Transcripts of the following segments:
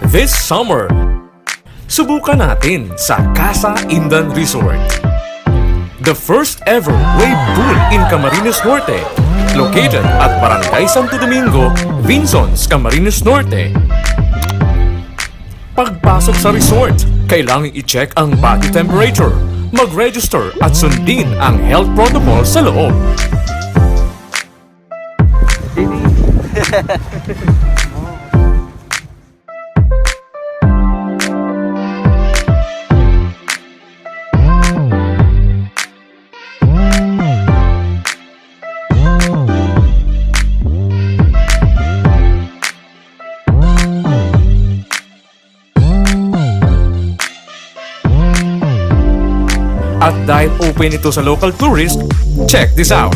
This summer, subukan natin sa Casa Indan Resort. The first ever wave pool in Camarines Norte, located at Barangay Santo Domingo, Vinzons Camarines Norte. Pagpasok sa resort, kailangang i-check ang body temperature, mag-register at sundin ang health protocol sa loob. At dahil open ito sa local tourist, check this out!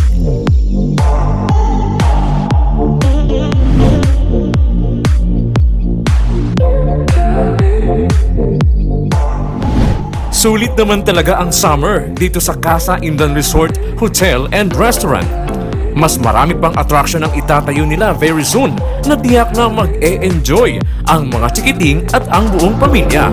Sulit naman talaga ang summer dito sa Casa Indan Resort, Hotel and Restaurant. Mas marami pang attraction ang itatayo nila very soon na tiyak na mag-e-enjoy ang mga chikiting at ang buong pamilya.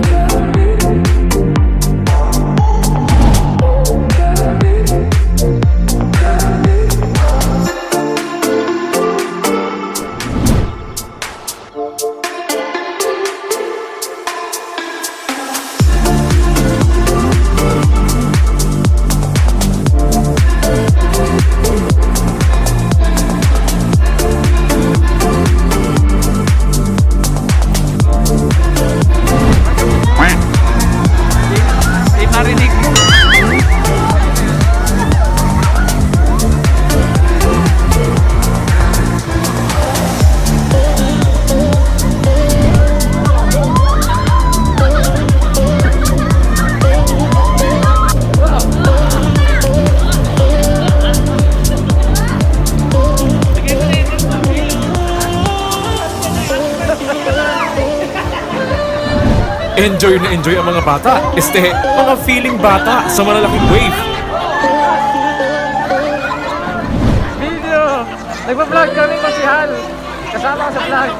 Enjoy na enjoy ang mga bata. Mga feeling bata sa malalaking wave. Video! Nagpa-vlog kami masihal. Kasama ka sa vlog.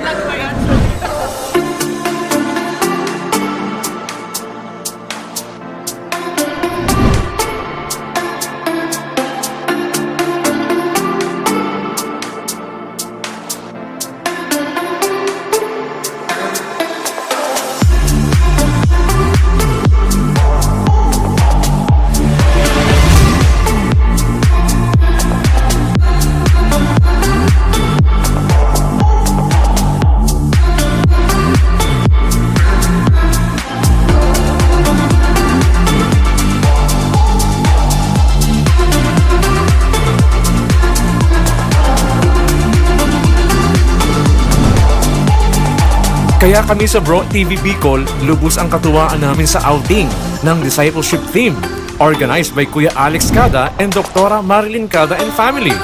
Kaya kami sa Bro TV Bicol, lubos ang katuwaan namin sa outing ng discipleship theme, organized by Kuya Alex Cada and Doktora Marilyn Cada and family.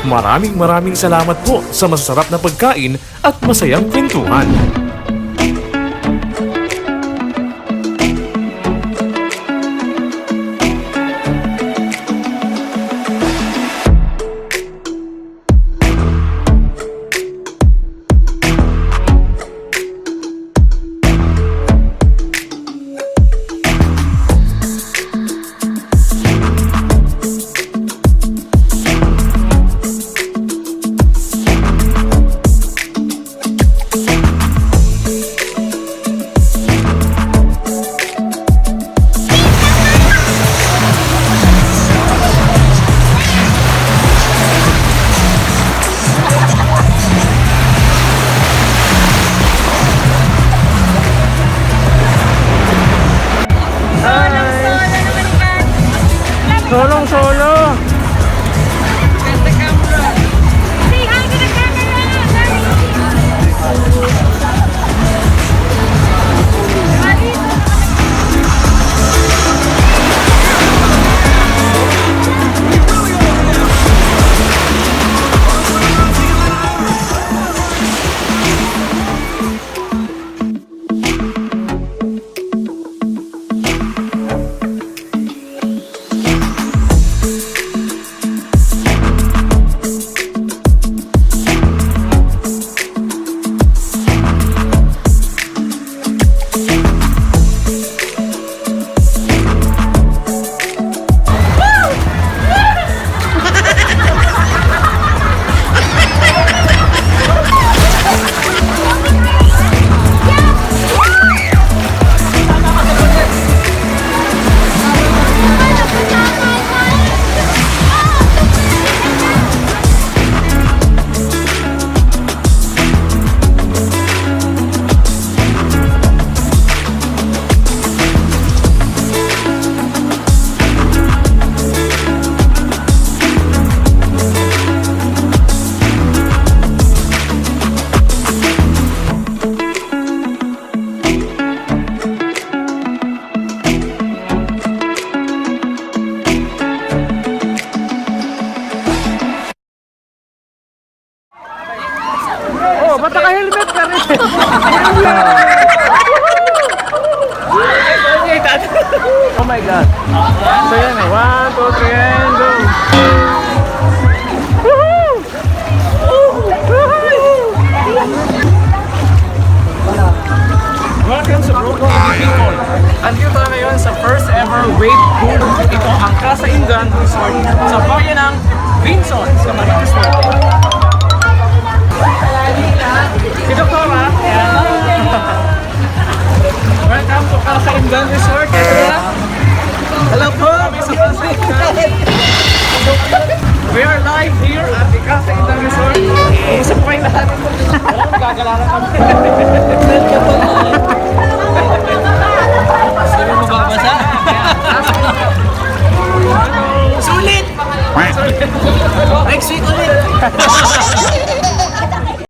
Maraming salamat po sa masasarap na pagkain at masayang kwentuhan. Oh, ba't naka-helmet ka rin? Oh my God. So yan, 1, 2, 3, and go. Woohoo! Welcome sa Broken People. Andito tayo ngayon sa first ever wave pool. Ito ang Casa Indan Resort sa bayan ng Vinzons Camarines Norte. Si Doktora. Welcome to Casa Indan Resort. Hello po. Kami sa Casa Indan. We are live here at the Casa Indan Resort. Kumusta po kayo lahat? Gagalaran kami. Sino mababasa? Sulit! Next week ulit!